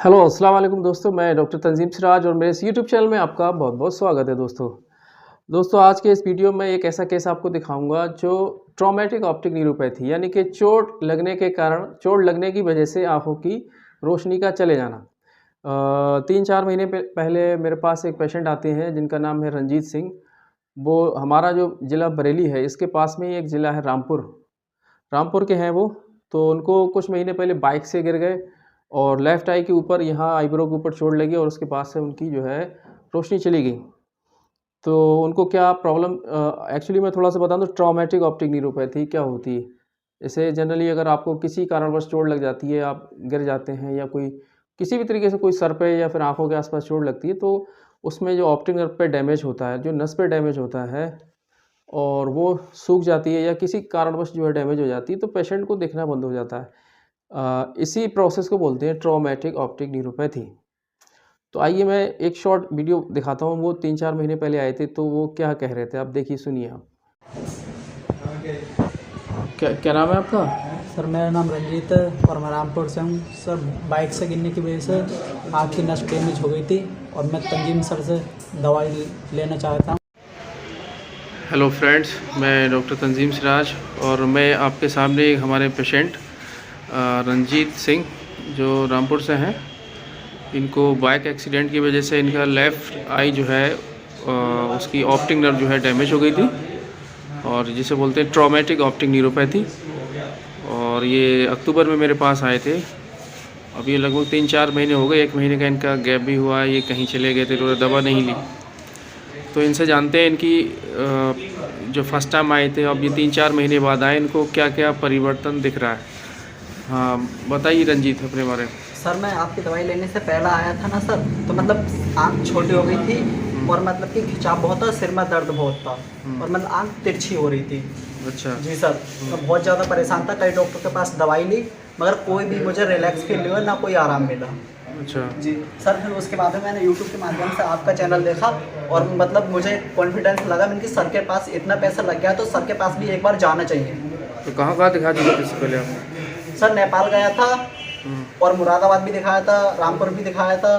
Hello अस्सलाम वालेकुम दोस्तों, मैं डॉक्टर तंजीम सिराज और मेरे इस यूट्यूब चैनल में आपका बहुत-बहुत स्वागत है दोस्तों। दोस्तों आज के इस वीडियो में एक ऐसा केस आपको दिखाऊंगा जो ट्रॉमेटिक ऑप्टिक न्यूरोपैथी यानी कि चोट लगने की वजह से आँखों की रोशनी का चले जाना। 3-4 महीने पहले मेरे पास एक पेशेंट आते हैं जिनका नाम है रंजीत सिंह। वो हमारा जो ज़िला बरेली है इसके पास में ही एक ज़िला है रामपुर। रामपुर के हैं वो, तो उनको कुछ महीने पहले बाइक से गिर गए और लेफ़्ट आई के ऊपर यहाँ आईब्रो के ऊपर चोट लगी और उसके बाद से उनकी जो है रोशनी चली गई। तो उनको क्या प्रॉब्लम एक्चुअली मैं थोड़ा-सा बता दूँ ट्रॉमेटिक ऑप्टिक न्यूरोपैथी क्या होती है। जैसे जनरली अगर आपको किसी कारणवश चोट लग जाती है, आप गिर जाते हैं या कोई किसी भी तरीके से कोई सर पे या फिर आँखों के आस-पास चोट लगती है, तो उसमें जो ऑप्टिक नर्व पे डैमेज होता है, जो नस पे डैमेज होता है और वो सूख जाती है या किसी कारणवश जो है डैमेज हो जाती है, तो पेशेंट को दिखना बंद हो जाता है। इसी प्रोसेस को बोलते हैं ट्रॉमेटिक ऑप्टिक न्यूरोपैथी। तो आइए मैं एक शॉर्ट वीडियो दिखाता हूँ, वो 3-4 महीने पहले आए थे, तो वो क्या कह रहे थे, आप देखिए सुनिए आप। क्या क्या नाम है आपका? सर मेरा नाम रंजीत है और मैं रामपुर से हूँ। सर बाइक से गिरने की वजह से आँख की नस डैमेज हो गई थी और मैं तंजीम सर से दवाई लेना चाहता हूँ। हेलो फ्रेंड्स, मैं डॉक्टर तंजीम सिराज और मैं आपके सामने एक हमारे पेशेंट रंजीत सिंह जो रामपुर से हैं। इनको बाइक एक्सीडेंट की वजह से इनका लेफ़्ट आई जो है उसकी ऑप्टिक नर्व जो है डैमेज हो गई थी और जिसे बोलते हैं ट्रॉमेटिक ऑप्टिक न्यूरोपैथी। और ये अक्टूबर में मेरे पास आए थे। अब ये लगभग 3-4 महीने हो गए, 1 महीने का इनका गैप भी हुआ है, ये कहीं चले गए थे तो दवा नहीं ली। तो इनसे जानते हैं इनकी जो फर्स्ट टाइम आए थे अब ये 3-4 महीने बाद आए, इनको क्या क्या परिवर्तन दिख रहा है। हाँ बताइए रंजीत अपने बारे में। सर मैं आपकी दवाई लेने से पहले आया था ना सर, तो मतलब आँख छोटी हो गई थी और मतलब कि खिंचाव बहुत था, सिर में दर्द बहुत था और मतलब आँख तिरछी हो रही थी। अच्छा जी सर, मैं बहुत ज़्यादा परेशान था, कई डॉक्टर के पास दवाई ली मगर कोई भी मुझे रिलैक्स फील नहीं हुआ, ना कोई आराम मिला। अच्छा जी सर, फिर उसके बाद में मैंने यूट्यूब के माध्यम से आपका चैनल देखा और मतलब मुझे कॉन्फिडेंस लगा मैंने कि सर के पास इतना पैसा लग गया तो सर के पास भी एक बार जाना चाहिए। तो कहाँ कहाँ दिखा चुके थे इससे पहले आप? सर नेपाल गया था और मुरादाबाद भी दिखाया था, रामपुर भी दिखाया था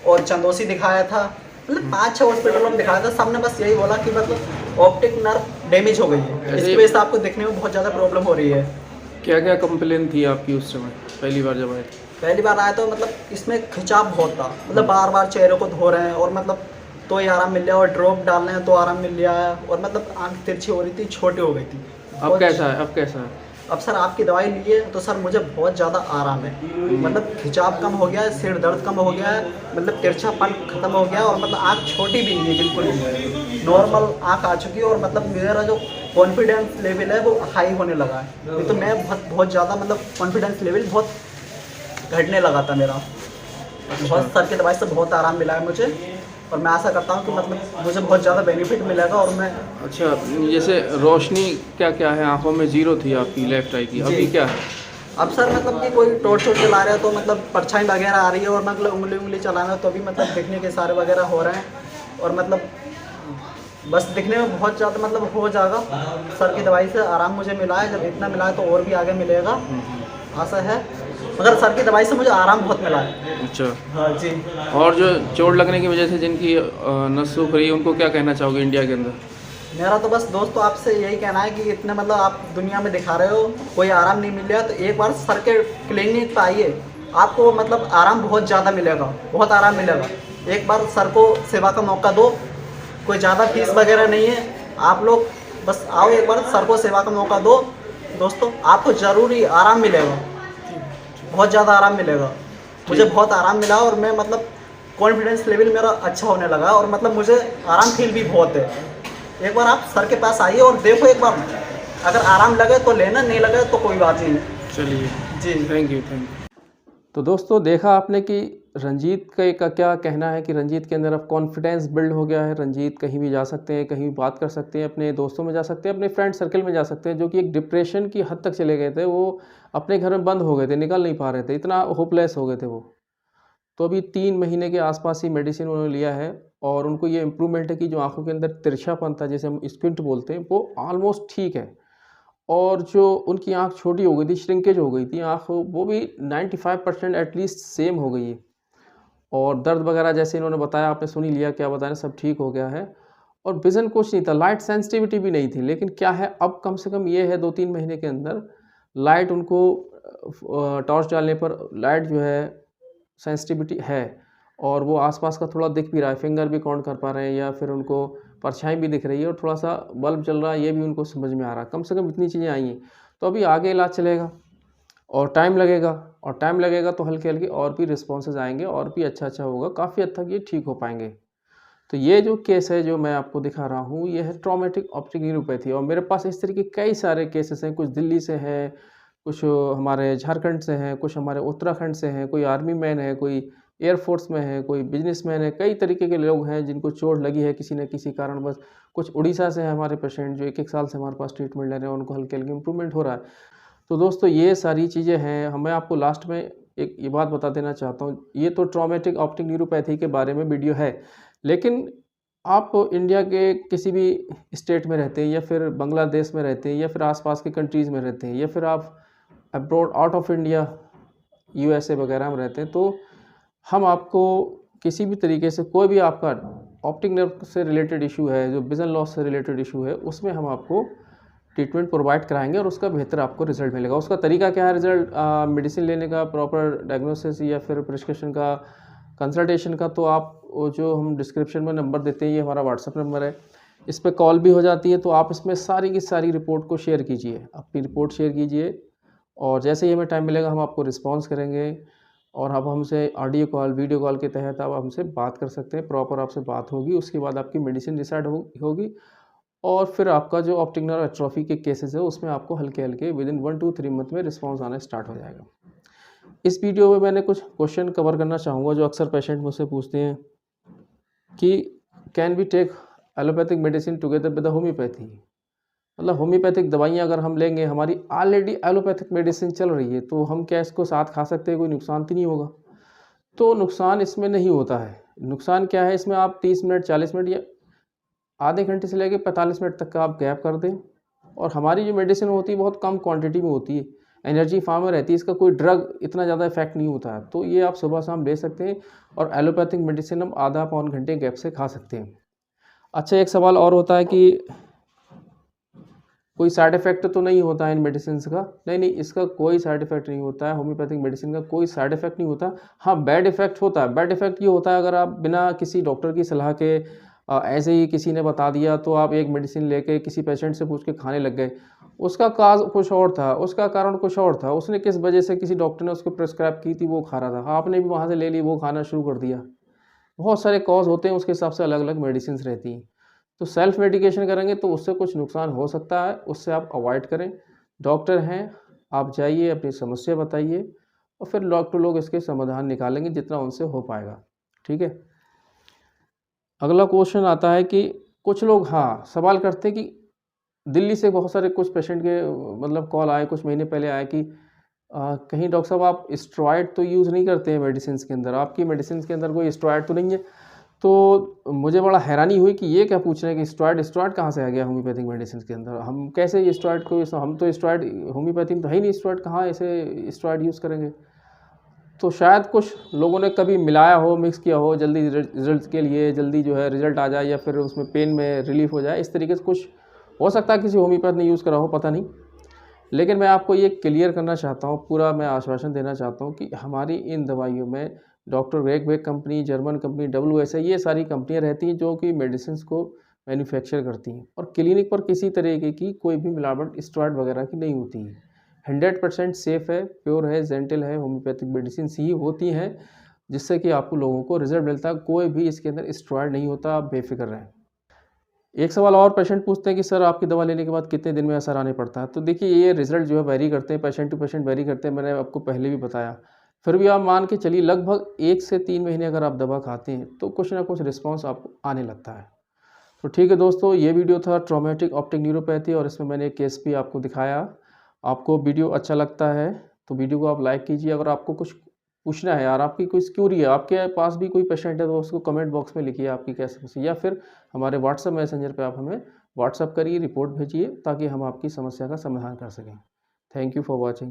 और चंदौसी दिखाया था, मतलब 5-6 हॉस्पिटलों में दिखाया था। सबने बस यही बोला कि मतलब ऑप्टिक नर्व डैमेज हो गई है, इसकी वजह से आपको देखने में बहुत ज़्यादा प्रॉब्लम हो रही है। क्या क्या कंप्लेन थी आपकी उस समय पहली बार जब आए थे? पहली बार आया तो मतलब इसमें खिंचाव बहुत था, मतलब बार बार चेहरे को धो रहे हैं और मतलब तो ही आराम मिल गया और ड्रॉप डाल रहे हैं तो आराम मिल गया है और मतलब आँख तिरछी हो रही थी, छोटी हो गई थी। अब कैसा है, अब कैसा है? अब सर आपकी दवाई लिए तो सर मुझे बहुत ज़्यादा आराम है, मतलब खिंचाव कम हो गया है, सिर दर्द कम हो गया है, मतलब तिरछापन खत्म हो गया और मतलब आँख छोटी भी नहीं है, बिल्कुल नहीं, नॉर्मल आँख आ चुकी है और मतलब मेरा जो कॉन्फिडेंस लेवल है वो हाई होने लगा है। नहीं तो मैं बहुत ज़्यादा मतलब कॉन्फिडेंस लेवल बहुत घटने लगा था मेरा। बहुत सर की दवाई से बहुत आराम मिला है मुझे और मैं आशा करता हूँ कि मतलब मुझे बहुत ज़्यादा बेनिफिट मिलेगा और मैं। अच्छा, जैसे रोशनी क्या क्या है आंखों में? ज़ीरो थी आपकी लेफ्ट आई की, अभी क्या है? अब सर मतलब कि कोई टॉर्च वोर्च चला रहा है तो मतलब परछाई वगैरह आ रही है और मतलब उंगली चला रहा है तो अभी मतलब दिखने के इशारे वगैरह हो रहे हैं और मतलब बस दिखने में बहुत ज़्यादा मतलब हो जाएगा। सर की दवाई से आराम मुझे मिला है, जब इतना मिला है तो और भी आगे मिलेगा, आशा है। मगर सर की दवाई से मुझे आराम बहुत मिला है। अच्छा, हाँ जी। और जो चोट लगने की वजह से जिनकी नस सूख रही है उनको क्या कहना चाहोगे इंडिया के अंदर? मेरा तो बस दोस्तों आपसे यही कहना है कि इतने मतलब आप दुनिया में दिखा रहे हो, कोई आराम नहीं मिल रहा तो एक बार सर के क्लिनिक पर आइए, आपको मतलब आराम बहुत ज़्यादा मिलेगा, बहुत आराम मिलेगा। एक बार सर को सेवा का मौका दो, कोई ज़्यादा फीस वगैरह नहीं है, आप लोग बस आओ एक बार सर को सेवा का मौका दो दोस्तों, आपको ज़रूरी आराम मिलेगा, बहुत ज़्यादा आराम मिलेगा। मुझे बहुत आराम मिला और मैं मतलब कॉन्फिडेंस लेवल मेरा अच्छा होने लगा और मतलब मुझे आराम फील भी बहुत है। एक बार आप सर के पास आइए और देखो एक बार, अगर आराम लगे तो लेना, नहीं लगे तो कोई बात नहीं। चलिए जी थैंक यू। तो दोस्तों देखा आपने कि रंजीत का क्या कहना है कि रंजीत के अंदर अब कॉन्फिडेंस बिल्ड हो गया है। रंजीत कहीं भी जा सकते हैं, कहीं भी बात कर सकते हैं, अपने दोस्तों में जा सकते हैं, अपने फ्रेंड सर्कल में जा सकते हैं। जो कि एक डिप्रेशन की हद तक चले गए थे, वो अपने घर में बंद हो गए थे, निकल नहीं पा रहे थे, इतना होपलेस हो गए थे वो। तो अभी 3 महीने के आसपास ही मेडिसिन उन्होंने लिया है और उनको ये इम्प्रूवमेंट है कि जो आंखों के अंदर तिरछापन था, जैसे हम स्क्विंट बोलते हैं, वो ऑलमोस्ट ठीक है। और जो उनकी आँख छोटी हो गई थी, श्रिंकेज हो गई थी आँख, वो भी 95% एटलीस्ट सेम हो गई है। और दर्द वगैरह जैसे इन्होंने बताया, आपने सुन ही लिया क्या बताया, सब ठीक हो गया है। और विज़न कुछ नहीं था, लाइट सेंसिटिविटी भी नहीं थी, लेकिन क्या है अब कम से कम ये है 2-3 महीने के अंदर लाइट उनको टॉर्च डालने पर लाइट जो है सेंसिटिविटी है, और वो आसपास का थोड़ा दिख भी रहा है, फिंगर भी काउंट कर पा रहे हैं, या फिर उनको परछाई भी दिख रही है और थोड़ा सा बल्ब जल रहा है, ये भी उनको समझ में आ रहा है। कम से कम इतनी चीज़ें आई हैं। तो अभी आगे इलाज चलेगा और टाइम लगेगा, और टाइम लगेगा तो हल्के-हल्के और भी रिस्पॉन्सेज़ आएँगे और भी अच्छा-अच्छा होगा, काफ़ी हद तक ये ठीक हो पाएँगे। तो ये जो केस है जो मैं आपको दिखा रहा हूँ, ये है ट्रॉमेटिक ऑप्टिक न्यूरोपैथी, और मेरे पास इस तरह के कई सारे केसेस हैं। कुछ दिल्ली से हैं, कुछ हमारे झारखंड से हैं, कुछ हमारे उत्तराखंड से हैं, कोई आर्मी मैन है, कोई एयरफोर्स में है, कोई बिजनेसमैन है, कई तरीके के लोग हैं जिनको चोट लगी है किसी न किसी कारणवश। कुछ उड़ीसा से हैं हमारे पेशेंट जो 1-1 साल से हमारे पास ट्रीटमेंट ले रहे हैं, उनको हल्के-हल्के इम्प्रूवमेंट हो रहा है। तो दोस्तों ये सारी चीज़ें हैं। मैं आपको लास्ट में एक ये बात बता देना चाहता हूँ, ये तो ट्रॉमेटिक ऑप्टिक न्यूरोपैथी के बारे में वीडियो है, लेकिन आप इंडिया के किसी भी स्टेट में रहते हैं, या फिर बांग्लादेश में रहते हैं, या फिर आसपास के कंट्रीज़ में रहते हैं, या फिर आप abroad out of India USA वगैरह में रहते हैं, तो हम आपको किसी भी तरीके से कोई भी आपका ऑप्टिक नर्व से रिलेटेड इशू है, जो विज़न लॉस से रिलेटेड इशू है, उसमें हम आपको ट्रीटमेंट प्रोवाइड कराएँगे और उसका बेहतर आपको रिज़ल्ट मिलेगा। उसका तरीका क्या है रिज़ल्ट मेडिसिन लेने का, प्रॉपर डायग्नोसिस या फिर प्रिस्क्रिप्शन का, कंसल्टेशन का, तो आप वो जो हम डिस्क्रिप्शन में नंबर देते हैं, ये हमारा व्हाट्सएप नंबर है। इस पे कॉल भी हो जाती है, तो आप इसमें सारी की सारी रिपोर्ट को शेयर कीजिए, अपनी रिपोर्ट शेयर कीजिए, और जैसे ही हमें टाइम मिलेगा हम आपको रिस्पॉन्स करेंगे, और आप हमसे ऑडियो कॉल, वीडियो कॉल के तहत आप हमसे बात कर सकते हैं, प्रॉपर आपसे बात होगी। उसके बाद आपकी मेडिसिन डिसाइड होगी, और फिर आपका जो ऑप्टिक नर्व एट्रोफी के केसेस है उसमें आपको हल्के-हल्के विदिन 1 to 3 मंथ में रिस्पॉन्स आना स्टार्ट हो जाएगा। इस वीडियो में मैंने कुछ क्वेश्चन कवर करना चाहूँगा जो अक्सर पेशेंट मुझसे पूछते हैं कि can we take allopathic medicine together with the homeopathy. मतलब होम्योपैथिक दवाइयाँ अगर हम लेंगे, हमारी ऑलरेडी एलोपैथिक मेडिसिन चल रही है, तो हम क्या इसको साथ खा सकते हैं, कोई नुकसान तो नहीं होगा? तो नुकसान इसमें नहीं होता है। नुकसान क्या है इसमें, आप 30 मिनट, 40 मिनट या आधे घंटे से लेके 45 मिनट तक का आप गैप कर दें, और हमारी जो मेडिसिन होती है बहुत कम क्वांटिटी में होती है, एनर्जी फार्म में रहती है, इसका कोई ड्रग इतना ज़्यादा इफेक्ट नहीं होता है, तो ये आप सुबह शाम ले सकते हैं, और एलोपैथिक मेडिसिन हम आधा पौन घंटे गैप से खा सकते हैं। अच्छा, एक सवाल और होता है कि कोई साइड इफ़ेक्ट तो नहीं होता है इन मेडिसिन्स का? नहीं, नहीं, इसका कोई साइड इफ़ेक्ट नहीं होता है, होम्योपैथिक मेडिसिन का कोई साइड इफ़ेक्ट नहीं होता। हाँ, बैड इफ़ेक्ट होता है। बैड इफ़ेक्ट ये होता है अगर आप बिना किसी डॉक्टर की सलाह के ऐसे ही किसी ने बता दिया, तो आप एक मेडिसिन लेके किसी पेशेंट से पूछ के खाने लग गए। उसका काज़ कुछ और था, उसका कारण कुछ और था, उसने किस वजह से किसी डॉक्टर ने उसको प्रिस्क्राइब की थी, वो खा रहा था। आपने भी वहाँ से ले ली, वो खाना शुरू कर दिया। बहुत सारे कॉज़ होते हैं, उसके हिसाब से अलग-अलग मेडिसिन्स रहती हैं। तो सेल्फ मेडिकेशन करेंगे तो उससे कुछ नुकसान हो सकता है, उससे आप अवॉइड करें। डॉक्टर हैं, आप जाइए, अपनी समस्या बताइए, और फिर डॉक्टर लोग इसके समाधान निकालेंगे जितना उनसे हो पाएगा। ठीक है? अगला क्वेश्चन आता है कि कुछ लोग सवाल करते हैं कि दिल्ली से बहुत सारे कुछ पेशेंट के मतलब कॉल आए कुछ महीने पहले आए कि कहीं डॉक्टर साहब आप स्टेरॉइड तो यूज़ नहीं करते हैं मेडिसिन्स के अंदर, आपकी मेडिसिन्स के अंदर कोई स्टेरॉइड तो नहीं है? तो मुझे बड़ा हैरानी हुई कि ये क्या पूछ रहे हैं कि स्टेरॉइड कहाँ से आ गया होम्योपैथिक मेडिसिन के अंदर? हम कैसे ये स्टेरॉइड को, हम तो स्टेरॉइड होम्योपैथी में तो है ही नहीं, स्टेरॉइड कहाँ ऐसे स्टेरॉइड यूज़ करेंगे? तो शायद कुछ लोगों ने कभी मिलाया हो, मिक्स किया हो, जल्दी रिजल्ट के लिए, जल्दी जो है रिजल्ट आ जाए, या फिर उसमें पेन में रिलीफ हो जाए, इस तरीके से कुछ हो सकता है किसी होम्योपैथ ने यूज़ करा हो, पता नहीं। लेकिन मैं आपको ये क्लियर करना चाहता हूँ, पूरा मैं आश्वासन देना चाहता हूँ कि हमारी इन दवाइयों में doctor Reckeweg company, German company, WSA, ये सारी कंपनियाँ रहती हैं जो कि मेडिसिन्स को मैन्युफैक्चर करती हैं, और क्लिनिक पर किसी तरीके की कोई भी मिलावट स्टेरॉइड वगैरह की नहीं होती है। 100% सेफ़ है, प्योर है, जेंटल है, होम्योपैथिक मेडिसिन्स ही होती हैं जिससे कि आपको लोगों को रिज़ल्ट मिलता है। कोई भी इसके अंदर स्टेरॉइड नहीं होता, आप बेफ़िक्र रहें। एक सवाल और पेशेंट पूछते हैं कि सर आपकी दवा लेने के बाद कितने दिन में असर आने पड़ता है? तो देखिए ये रिज़ल्ट जो है वेरी करते हैं, पेशेंट टू पेशेंट वेरी करते हैं, मैंने आपको पहले भी बताया। फिर भी आप मान के चलिए लगभग 1 से 3 महीने अगर आप दवा खाते हैं तो कुछ ना कुछ रिस्पॉन्स आपको आने लगता है। तो ठीक है दोस्तों, ये वीडियो था ट्रॉमेटिक ऑप्टिक न्यूरोपैथी, और इसमें मैंने एक केस भी आपको दिखाया। आपको वीडियो अच्छा लगता है तो वीडियो को आप लाइक कीजिए। अगर आपको कुछ पूछना है यार, आपकी कोई क्यूरी है, आपके पास भी कोई पेशेंट है, तो उसको कमेंट बॉक्स में लिखिए आपकी क्या समस्या, या फिर हमारे व्हाट्सएप मैसेंजर पे आप हमें व्हाट्सएप करिए, रिपोर्ट भेजिए, ताकि हम आपकी समस्या का समाधान कर सकें। Thank you for watching.